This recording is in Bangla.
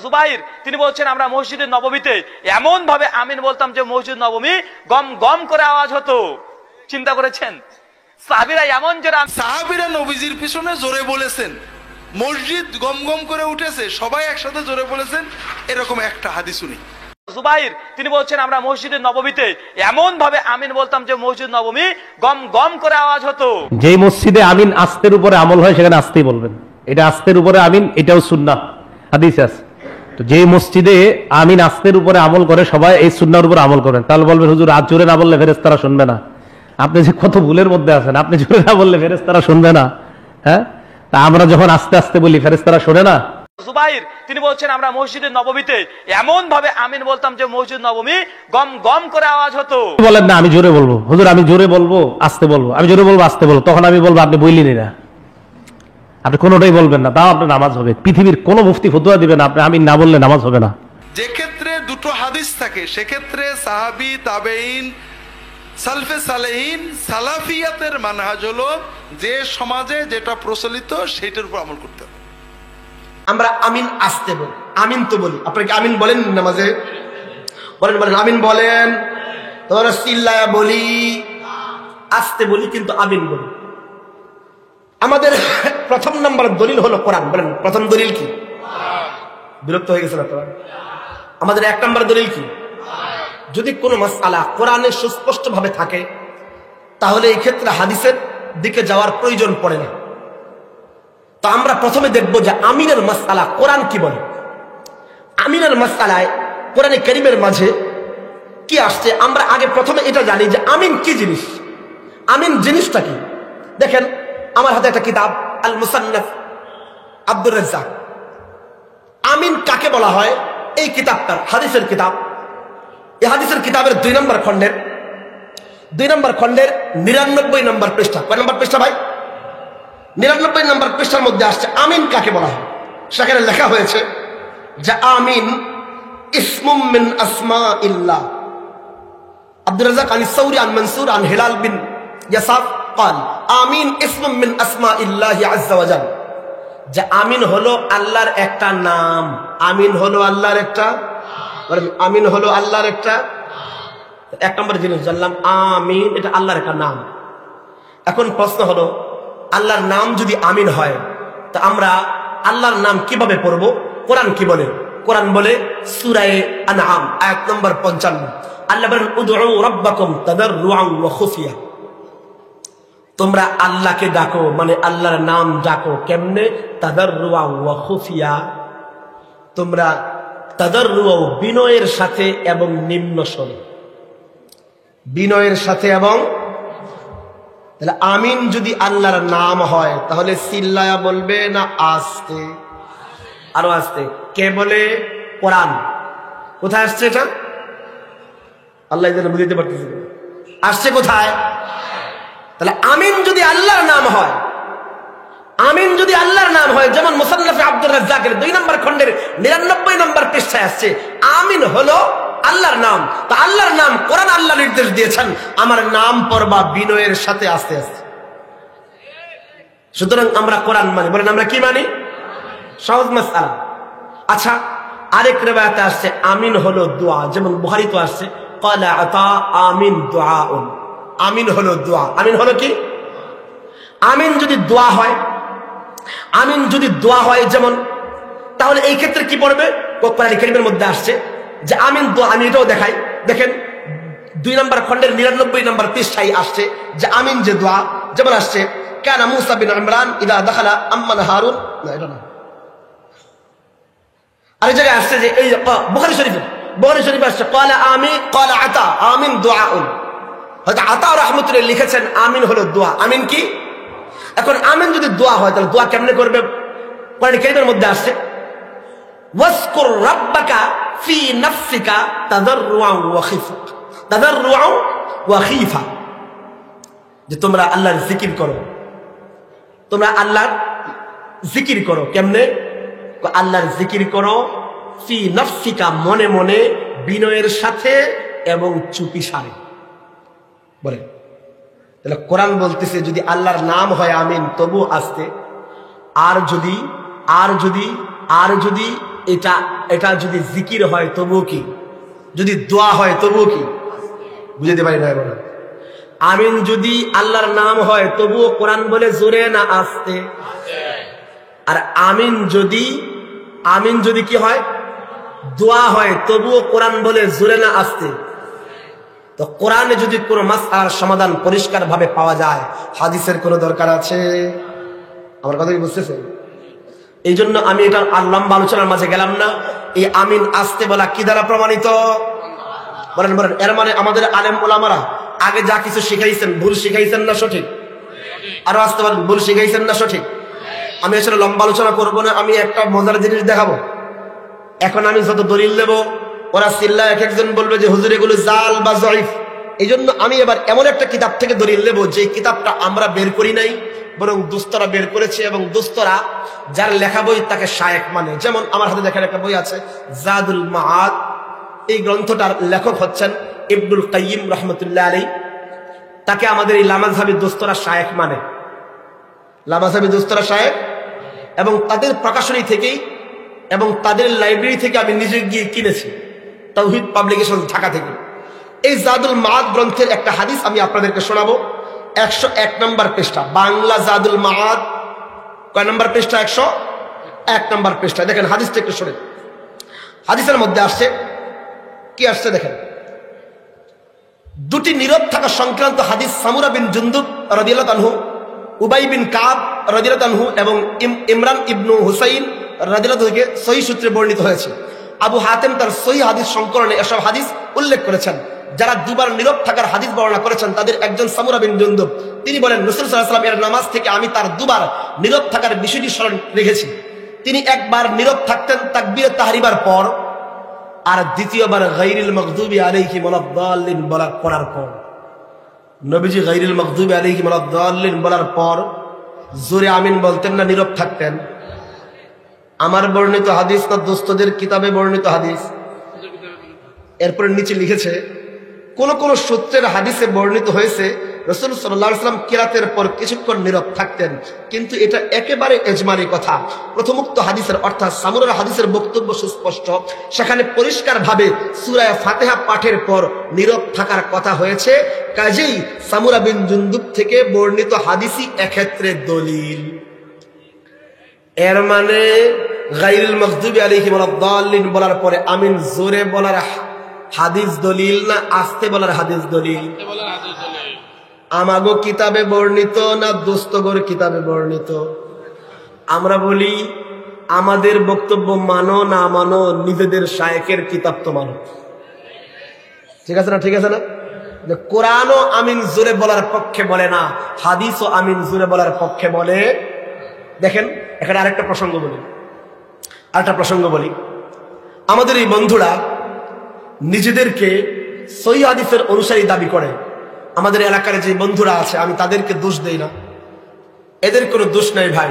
জুবাইর তিনি বলছেন আমরা মসজিদে নববীতে এমন ভাবে আমিন বলতাম যে মসজিদ নবমী গম গম করে আওয়াজ হতো। চিন্তা করেছেন সাহাবীরা এমন যে সাহাবীরা নবীজির পিছনে জোরে বলেছেন, মসজিদ গম গম করে উঠেছে, সবাই একসাথে জোরে বলেছেন, এরকম একটা হাদিস শুনি। জুবাইর তিনি বলছেন আমরা মসজিদে নববীতে এমন ভাবে আমিন বলতাম যে মসজিদ নবমী গম গম করে আওয়াজ হতো। যেই মসজিদে আমিন আস্তের উপরে আমল হয় সেখানে আস্তেই বলবেন, এটা আস্তের উপরে আমিন, এটাও সুন্নাহ হাদিস আছে। তো যে মসজিদে আমিন আস্তের উপরে আমল করে সবাই এই সুন্নাহর উপর আমল করেন, তাহলে বলবেন হুজুর আজ জোরে না বললে ফেরেশতারা শুনবে না। আপনি যে কত ভুলের মধ্যে আছেন, আপনি জোরে না বললে ফেরেশতারা শুনবে না। হ্যাঁ, তা আমরা যখন আস্তে আস্তে বলি ফেরেশতারা শোনে না। জুবাইর তিনি বলছেন আমরা মসজিদে নববীতে এমন ভাবে আমিন বলতাম যে মসজিদ নবমী গম গম করে আওয়াজ হতো। বলেন না আমি জোরে বলবো, হুজুর আমি জোরে বলবো আস্তে বলবো, আমি জোরে বলবো আস্তে বলবো, তখন আমি বলবো আপনি বললেনই না, আপনি কোনোটাই বলবেন না, তাও আপনার নামাজ হবে। পৃথিবীর কোন মুফতি ফতোয়া দিবে না আপনি আমিন না বললে নামাজ হবে না। যে ক্ষেত্রে দুটো হাদিস থাকে সেক্ষেত্রে সাহাবী, তাবেঈন, সালফে সালেহিন, সালাফিয়াতের মানহাজ হলো যে সমাজে যেটা প্রচলিত সেটার উপর আমল করতে হবে। আমরা আমিন আসতে বলি, আমিন তো বলি, আপনারা কি আমিন বলেন নামাজে? বলেন বলেন আমিন বলেন। তোমরা চিল্লায়া বলি, আসতে বলি, কিন্তু আমিন বলি। আমাদের প্রথম নাম্বার দলিল হলো কোরআন। বলেন প্রথম দলিল কি? বিরক্ত হয়ে গেছে না তো? আমাদের এক নাম্বার দলিল কি? যদি কোনো মাসআলা কোরআনে সুস্পষ্ট ভাবে থাকে তাহলে এই ক্ষেত্রে হাদিসের দিকে যাওয়ার প্রয়োজন পড়ে না। তো আমরা প্রথমে দেখব যে আমিনের মাসআলা কোরআন কি বলে। আমিনের মাসআলায় কোরআনে কারীমের মাঝে কি আসছে আমরা আগে প্রথমে এটা জানি যে আমিন কি জিনিস, আমিন জিনিসটা কি। দেখেন আমার হাতে একটা কিতাব আল মুসান্নাফ আব্দুর রাজ্জাক। আমিন কাকে বলা হয়? এই কিতাবটার হাদিসের কিতাব, এই হাদিসের কিতাবের 2 নম্বর খণ্ডের 99 নম্বর পৃষ্ঠা। কয় নম্বর পৃষ্ঠা ভাই? 99 নম্বর পৃষ্ঠার মধ্যে আসছে আমিন কাকে বলা হয়। সেখানে লেখা হয়েছে যে আমিন ইসমুম মিন আসমাইল্লাহ। আব্দুর রাজ্জাক আন সাউরি আন মানসুর আন হিলাল বিন ইয়াসাফ قال আমিন ইসমুম মিন আসমাইল্লাহি আযজা ওয়া জাল। যে আমিন হলো আল্লাহর একটা নাম। আমিন হলো আল্লাহর একটা, আমিন হলো আল্লাহর একটা, এক নম্বর জিনিস জানলাম আমিন এটা আল্লাহর একটা নাম। এখন প্রশ্ন হলো আল্লাহর নাম যদি আমিন হয় তো আমরা আল্লাহর নাম কিভাবে পড়বো? কোরআন কি বলে? কোরআন বলে সূরা আনআম আয়াত নম্বর 55 আল্লাহ বলেন উদউ রাব্বাকুম তাদাররুআন ওয়া খুফিয়া। তোমরা আল্লাহকে ডাকো, মানে আল্লাহর নাম ডাকো কেমনে? তাদাররুআন ওয়া খুফিয়া। তোমরা তাদাররু বিনয়ের সাথে এবং নিম্ন স্বরে, বিনয়ের সাথে এবং। তাহলে আমিন যদি আল্লাহর নাম হয় তাহলে চিল্লায়া বলবে না আস্তে? আরো আস্তে। কে বলে? কোরআন। কোথায় আসছে এটা? আল্লাহ যেন বুঝতে পারতেছে আসছে কোথায়। তাহলে আমিন যদি আল্লাহর নাম হয়, আমিন যদি আল্লাহর নাম হয়, যেমন মুসান্নাফে আব্দুর রাজ্জাকের 2 নম্বর খণ্ডের 99 নম্বর পৃষ্ঠায় আসছে আমিন হলো আল্লাহর নাম। তো আল্লাহর নাম কোরআন আল্লাহ নির্দেশ দিয়েছেন আমার নাম পড়বা বিনয়ের সাথে আস্তে আস্তে। সুতরাং আমরা কোরআন মানি। বলেন আমরা কি মানি? সহজ মাসআলা। আচ্ছা, আরেক রিওয়ায়াতে আসছে আমিন হলো দোয়া, যেমন বুখারীতে আসছে ক্বালা আতা আমিন দুআউন। আমিন হলো দোয়া। আমিন হলো কি? আমিন যদি দোয়া হয়, আমিন যদি দোয়া হয় যেমন, তাহলে এই ক্ষেত্রে কি পড়বে? কোরআন কারীমের মধ্যে আসছে যে আমিন দোয়া। আমি এটাও দেখাই, দেখেন 2 নম্বর খণ্ডের 99 নম্বর পৃষ্ঠায় আসছে যে আমিন যে দোয়া, যেমন আসছে কানা মুসা বিন ইমরান ইদা দাখালা আম্মান হারুন। না এটা না, আরেক জায়গায় আসছে যে এই বুখারী শরীফে আসছে ক্বালা আমিন ক্বালা আতা আমিন দুআউন। হয়তো আতা রাহমাতুল্লাহ লিখেছেন আমিন হলো দোয়া। আমিন কি? এখন আমিন যদি দোয়া হয় তাহলে দোয়া কেমনে করবে? কোরআন কারীমের মধ্যে আসছে ওয়াজকুর রাব্বাকা ফি নাফসিকা তাদাররুআন ওয়া খিফা, তাদাররুআন ওয়া খিফা। যে তোমরা আল্লাহর জিকির করো, তোমরা আল্লাহর জিকির করো কেমনে? আল্লাহর জিকির করো ফি নাফসিকা মনে মনে, বিনয়ের সাথে এবং চুপি সারে। বলে তাহলে কোরআন বলতেছে যদি আল্লাহর নাম হয় আমিন তবু আসতে, আর যদি এটা এটা যদি জিকির হয় তবুও কি, যদি দোয়া হয় তবুও কি? বুঝতে পারি না এখন। আমিন যদি আল্লাহর নাম হয় তবুও কোরআন বলে জোরে না আস্তে? আর আমিন যদি কি হয়, দোয়া হয় তবুও কোরআন বলে জোরে না আস্তে? তো কোরআনে যদি কোনো মাসআলার সমাধান পরিষ্কার ভাবে পাওয়া যায়, হাদিসের কোনো দরকার আছে? আমার কথা কি বুঝতেছেন? এই জন্য আমি এটা আর লম্বা আলোচনার মাঝে গেলাম না। এই আমিন আস্তে বলা কি দ্বারা প্রমাণিত? বলেন বলেন। এর মানে আমাদের আলেম ওলামারা আগে যা কিছু শিখাইছেন, ভুল শিখাইছেন না সঠিক? আরো আসতে পারেন, ভুল শিখাইছেন না সঠিক? আমি আসলে লম্বা আলোচনা করবো না, আমি একটা মজার জিনিস দেখাবো। এখন আমি যত দলিল দেবো ওরা সিল্লা এক একজন বলবে যে হুজুর এগুলো জাল বা জয়ীফ। এই জন্য আমি এবার এমন একটা কিতাব থেকে দলিল দেবো যে কিতাবটা আমরা বের করি নাই, বরং দুস্তরা বের করেছে, এবং দুস্তরা যার লেখা বই তাকে শায়েখ মানে। যেমন আমার হাতে দেখার একটা বই আছে জাদুল মাআদ, এই গ্রন্থটার লেখক হচ্ছেন ইবনুল কাইয়িম রহমতুল্লাহ আলাইহি। তাকে আমাদের এই লামাযহাবী দুস্তরা শায়েখ মানে, লামাযহাবী দুস্তরা শায়েখ। এবং তাদের প্রকাশনী থেকেই এবং তাদের লাইব্রেরি থেকে আমি নিজে গিয়ে কিনেছি, তাওহীদ পাবলিকেশন ঢাকা থেকে। এই জাদুল মাআদ গ্রন্থের একটা হাদিস আমি আপনাদেরকে শোনাবো। 101 নম্বর পৃষ্ঠা, বাংলা জাদুল মাআদ। কয় নম্বর পৃষ্ঠা? 101 নম্বর পৃষ্ঠা। দেখেন হাদিসটা একটু শোনেন। হাদিসের মধ্যে আসছে, কি আসছে দেখেন। দুটি নীরব থাকা সংক্রান্ত হাদিস সামুরা বিন জুনদুব রাদিয়াল্লাহু আনহু, উবাই বিন কাব রাদিয়াল্লাহু আনহু এবং ইমরান ইবনু হুসাইন রাদিয়াল্লাহু থেকে সহিহ সূত্রে বর্ণিত হয়েছে। আবু হাতেম তার সহিহ হাদিস সংকলনে এসব হাদিস উল্লেখ করেছেন। যারা দুবার নীরব থাকার হাদিস বর্ণনা করেছেন তাদের একজন সামুরা বিন জুনদুব। তিনি বলেন, রাসূল সাল্লাল্লাহু আলাইহি ওয়াসাল্লাম এর নামাজ থেকে আমি তার দুবার নীরব থাকার বিষয়টি স্মরণ রেখেছি। তিনি একবার নীরব থাকতেন তাকবীরে তাহরিমার পর, আর দ্বিতীয়বার গায়রিল মাগদুবি আলাইহিম ওয়ালাদ-দাল্লিন পড়ার পর। নবীজি গায়রিল মাগদুবি আলাইহিম ওয়ালাদ-দাল্লিন বলার পর জোরে আমিন বলতেন না নীরব থাকতেন? আমার বর্ণিত হাদিস না দোস্তদের কিতাবে বর্ণিত হাদিস? এরপরে নিচে লিখেছে কোন কোন সূত্রের হাদিসে বর্ণিত হয়েছে রাসূল সাল্লাল্লাহু আলাইহি ওয়াসাল্লাম কিরাতের পর কিছুক্ষণ নীরব থাকতেন, কিন্তু এটা একেবারে ইজমালি কথা। প্রথমোক্ত হাদিসের অর্থাৎ সামুরার হাদিসের বক্তব্য সুস্পষ্ট। সেখানে পরিষ্কারভাবে সূরা ফাতিহা পাঠের পর নীরব থাকার কথা হয়েছে। কাজেই সামুরা বিন জুনদুব থেকে বর্ণিত হাদিসই এক্ষেত্রে দলিল। এর মানে গায়রিল মাগদুবি আলাইহিম ওয়ালাদ-দাল্লিন বলার পরে আমিন জোরে বলার হাদিস দলিল না আস্তে বলার হাদিস দলিল? আমাগো কিতাবে বর্ণিত না দোস্তগর কিতাবে বর্ণিত? আমরা বলি আমাদের বক্তব্য মানো না মানো, নিজেদের শায়েখের কিতাব তো মানো। ঠিক আছে না? ঠিক আছে না? কোরআনও আমিন জোরে বলার পক্ষে বলে না, হাদিসও আমিন জোরে বলার পক্ষে বলে। দেখেন এখানে আরেকটা প্রসঙ্গ বলি। আমাদের এই বন্ধুরা নিজেদেরকে সহিহ হাদিসের অনুসারী দাবি করে। আমাদের এলাকার যে বন্ধুরা আছে, আমি তাদেরকে দোষ দেই না, এদের কোনো দোষ নাই ভাই।